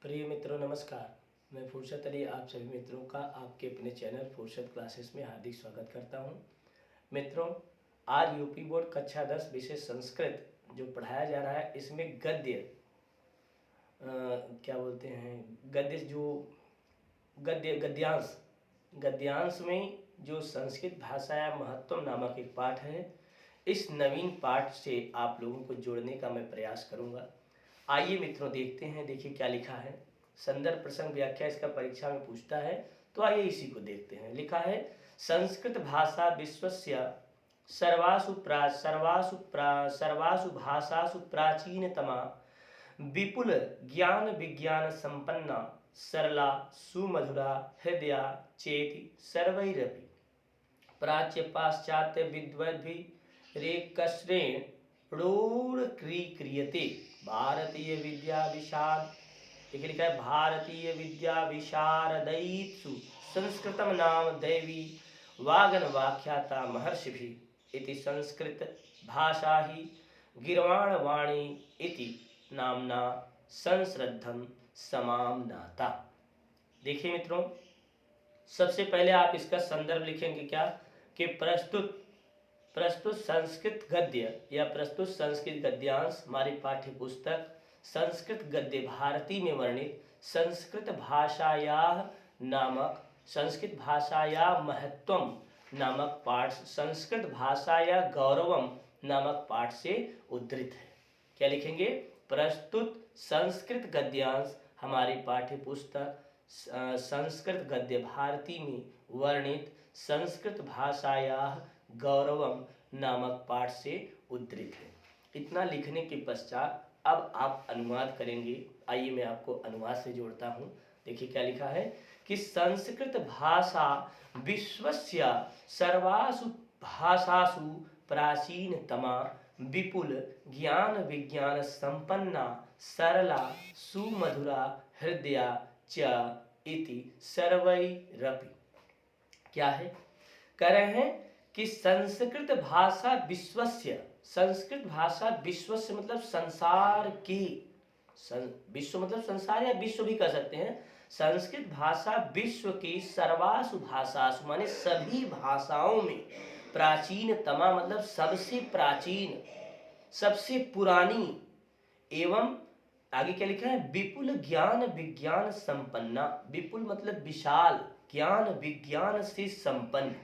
प्रिय मित्रों नमस्कार। मैं फुर्सत अली आप सभी मित्रों का आपके अपने चैनल फुर्सत क्लासेस में हार्दिक स्वागत करता हूं। मित्रों, आज यूपी बोर्ड कक्षा 10 विषय संस्कृत जो पढ़ाया जा रहा है इसमें गद्य क्या बोलते हैं गद्य जो गद्यांश में जो संस्कृत भाषा या महत्व नामक एक पाठ है, इस नवीन पाठ से आप लोगों को जोड़ने का मैं प्रयास करूंगा। आइए मित्रों देखते हैं। देखिए क्या लिखा है। संदर्भ प्रसंग व्याख्या इसका परीक्षा में पूछता है, तो आइए इसी को देखते हैं। लिखा है संस्कृत भाषा विश्वस्य सर्वासु भाषासु प्राचीनतमा विपुल ज्ञान विज्ञान संपन्ना सरला सुमधुरा हृदया चेति सर्वैरपि प्राच्य पाश्चात्य विद्वद्भिरेकश्रेण क्रियते भारतीय विद्या विशारद। एक लिखा है भारतीय विद्या विशारदैत्सु संस्कृतम नाम दैवी वागन वाख्याता महर्षिभि इति संस्कृत भाषा ही गिर्वाण वाणी इति नामना संश्रद्धम समामनाता। देखिए मित्रों, सबसे पहले आप इसका संदर्भ लिखेंगे क्या कि प्रस्तुत संस्कृत गद्य या प्रस्तुत संस्कृत गद्यांश हमारी पाठ्य पुस्तक संस्कृत गद्य भारती में वर्णित संस्कृत भाषाया महत्वम नामक पाठ, संस्कृत भाषा या गौरवम नामक पाठ से उद्धृत है। क्या लिखेंगे? प्रस्तुत संस्कृत गद्यांश हमारी पाठ्य पुस्तक संस्कृत गद्य भारती में वर्णित संस्कृत भाषाया गौरवम नामक पाठ से उद्धृत है। इतना लिखने के पश्चात अब आप अनुवाद करेंगे। आइए मैं आपको अनुवाद से जोड़ता हूँ। देखिए क्या लिखा है कि संस्कृत भाषा विश्वस्य सर्वासु भाषासु प्राचीनतमा विपुल ज्ञान विज्ञान संपन्ना सरला सुमधुरा हृदया च इति सर्वैरपि। क्या है? कह रहे हैं कि संस्कृत भाषा विश्वस्य, संस्कृत भाषा विश्वस्य मतलब संसार की, विश्व मतलब संसार या विश्व भी कह सकते हैं। संस्कृत भाषा विश्व की सर्वासु भाषासु माने सभी भाषाओं में प्राचीनतमा मतलब सबसे प्राचीन, सबसे पुरानी एवं आगे क्या लिखा है विपुल ज्ञान विज्ञान संपन्ना। विपुल मतलब विशाल, ज्ञान विज्ञान से संपन्न।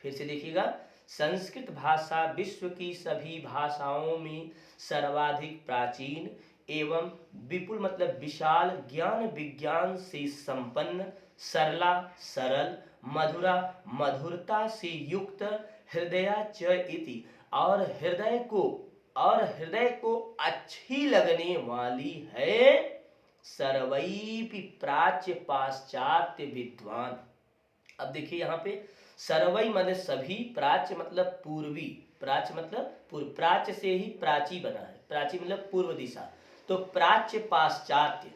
फिर से देखिएगा, संस्कृत भाषा विश्व की सभी भाषाओं में सर्वाधिक प्राचीन एवं विपुल मतलब विशाल, ज्ञान विज्ञान से संपन्न, सरला सरल, मधुरा मधुरता से युक्त, हृदया च इति और हृदय को अच्छी लगने वाली है, सर्वैपि प्राच्य पाश्चात्य विद्वान। अब देखिए यहाँ पे सर्वै मतलब सभी, प्राच्य मतलब पूर्वी, प्राच्य मतलब पूर्व, प्राच्य से ही प्राची बना है, प्राची मतलब पूर्व दिशा, तो प्राच्य पाश्चात्य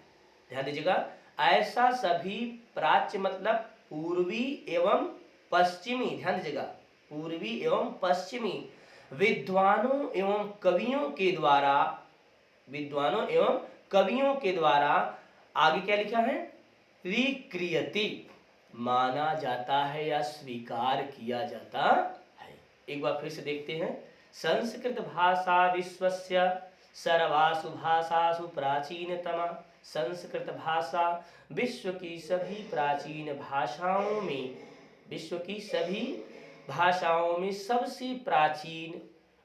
ध्यान दीजिएगा। ऐसा सभी प्राच्य मतलब पूर्वी एवं पश्चिमी, ध्यान दीजिएगा, पूर्वी एवं पश्चिमी विद्वानों एवं कवियों के द्वारा आगे क्या लिखा है रिक्रियते माना जाता है या स्वीकार किया जाता है। एक बार फिर से देखते हैं। संस्कृत भाषा विश्वस्य सर्वासु भाषासु प्राचीनतमा, संस्कृत भाषा विश्व की सभी प्राचीन भाषाओं में, विश्व की सभी भाषाओं में सबसे प्राचीन,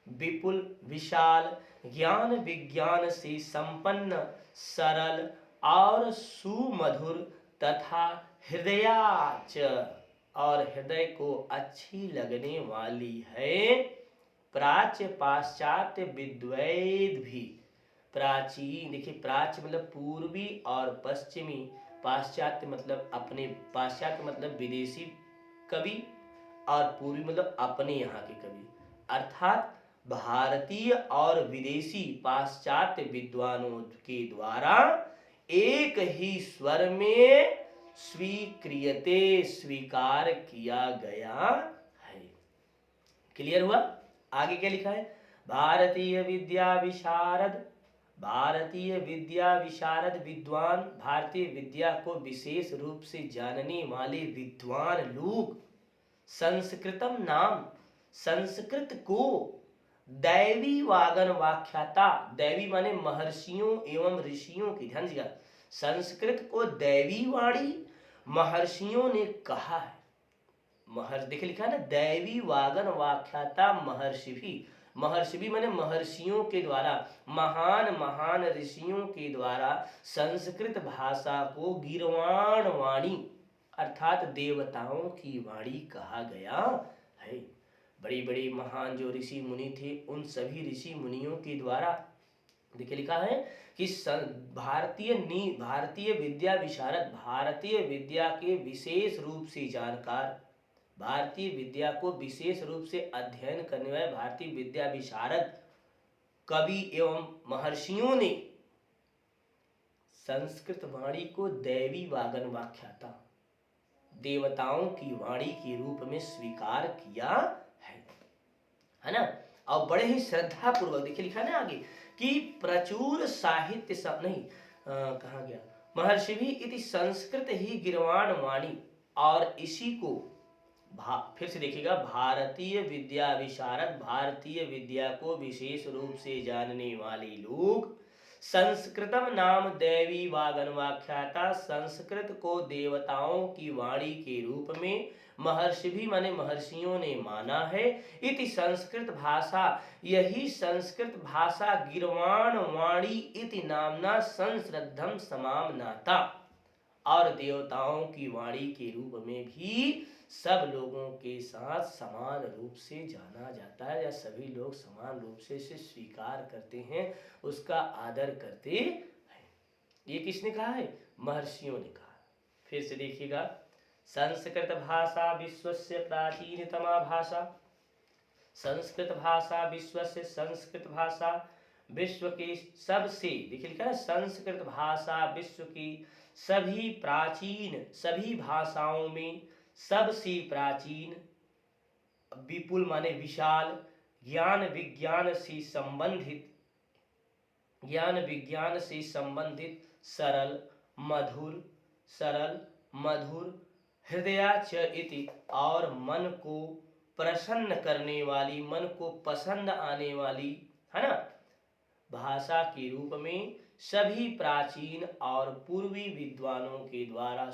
विपुल विशाल, ज्ञान विज्ञान से संपन्न, सरल और सुमधुर तथा हृदयाच और हृदय को अच्छी लगने वाली है, प्राच्य पाश्चात्य विद्वैद भी। प्राचीन देखिए, प्राच्य मतलब पूर्वी और पश्चिमी, पाश्चात्य मतलब अपने, पाश्चात्य मतलब विदेशी कवि और पूर्वी मतलब अपने यहाँ के कवि, अर्थात भारतीय और विदेशी पाश्चात्य विद्वानों के द्वारा एक ही स्वर में स्वीक्रियते स्वीकार किया गया है। क्लियर हुआ? आगे क्या लिखा है? भारतीय विद्या विशारद भारतीय विद्या विशारद विद्वान, भारतीय विद्या को विशेष रूप से जानने वाले विद्वान लोग, संस्कृतम नाम, संस्कृत को, दैवी वागन व्याख्याता, दैवी माने महर्षियों एवं ऋषियों की, ध्यान दीजिएगा, संस्कृत को दैवी वाणी महर्षियों ने कहा है। महर्षि देखिए लिखा है ना, दैवी वागन व्याख्याता महर्षि भी, महर्षि भी माने महर्षियों के द्वारा, महान महान ऋषियों के द्वारा संस्कृत भाषा को गीर्वाण वाणी अर्थात देवताओं की वाणी कहा गया है। बड़ी बड़ी महान जो ऋषि मुनि थे, उन सभी ऋषि मुनियों के द्वारा देखिए लिखा है कि भारतीय विद्या विशारद, भारतीय विद्या के विशेष रूप से जानकार, भारतीय विद्या को विशेष रूप से अध्ययन करने वाले भारतीय विद्या विशारद कवि एवं महर्षियों ने संस्कृत वाणी को दैवी वागन व्याख्याता, देवताओं की वाणी के रूप में स्वीकार किया है ना। और बड़े ही श्रद्धा पूर्वक देखिए लिखा है ना आगे कि प्रचुर साहित्य सब नहीं कहा गया, महर्षि भी इति संस्कृत ही गिरवाण वाणी, और इसी को फिर से देखिएगा, भारतीय विद्या विशारद, भारतीय विद्या को विशेष रूप से जानने वाले लोग, संस्कृतम नाम दैवी वागन व्याख्याता, संस्कृत को देवताओं की वाणी के रूप में महर्षि भी माने महर्षियों ने माना है। इति संस्कृत भाषा, यही संस्कृत भाषा गिर्वाण वाणी इति नामना संश्रद्धम समामनाता, और देवताओं की वाणी के रूप में भी सब लोगों के साथ समान रूप से जाना जाता है, या सभी लोग समान रूप से इसे स्वीकार करते हैं, उसका आदर करते हैं। ये किसने कहा है? महर्षियों ने कहा। फिर से देखिएगा, संस्कृत भाषा विश्वस्य प्राचीनतमा भाषा, संस्कृत भाषा विश्वस्य, संस्कृत भाषा विश्व की सबसे, देखिए लिखा है संस्कृत भाषा विश्व की सभी प्राचीन, सभी भाषाओं में सबसे प्राचीन, विपुल माने विशाल, ज्ञान विज्ञान से संबंधित, ज्ञान विज्ञान से संबंधित, सरल मधुर हृदया च इति, और मन को प्रसन्न करने वाली, मन को पसंद आने वाली, है ना, भाषा के रूप में सभी प्राचीन और पूर्वी विद्वानों के द्वारा,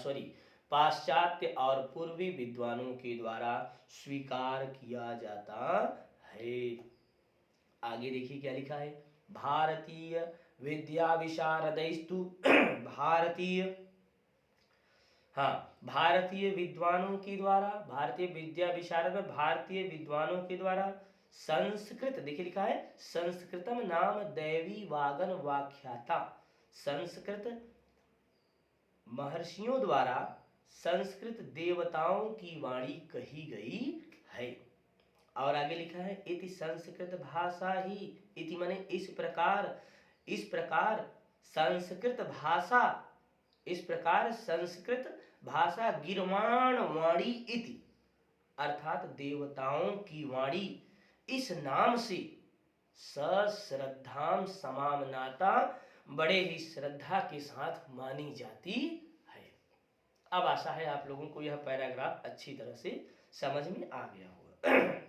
पाश्चात्य और पूर्वी विद्वानों के द्वारा स्वीकार किया जाता है। आगे देखिए क्या लिखा है, भारतीय विद्या विशारदैस्तु भारतीय विद्वानों के द्वारा, भारतीय विद्या विशारद में भारतीय विद्वानों के द्वारा संस्कृत, देखिए लिखा है संस्कृतम नाम दैवी वागन व्याख्याता, संस्कृत महर्षियों द्वारा संस्कृत देवताओं की वाणी कही गई है। और आगे लिखा है इति संस्कृत भाषा ही, इति माने इस प्रकार संस्कृत भाषा, इस प्रकार संस्कृत भाषा गिर्वाण वाणी इति, अर्थात देवताओं की वाणी इस नाम से सश्रद्धाम समामनाता, बड़े ही श्रद्धा के साथ मानी जाती है। अब आशा है आप लोगों को यह पैराग्राफ अच्छी तरह से समझ में आ गया होगा।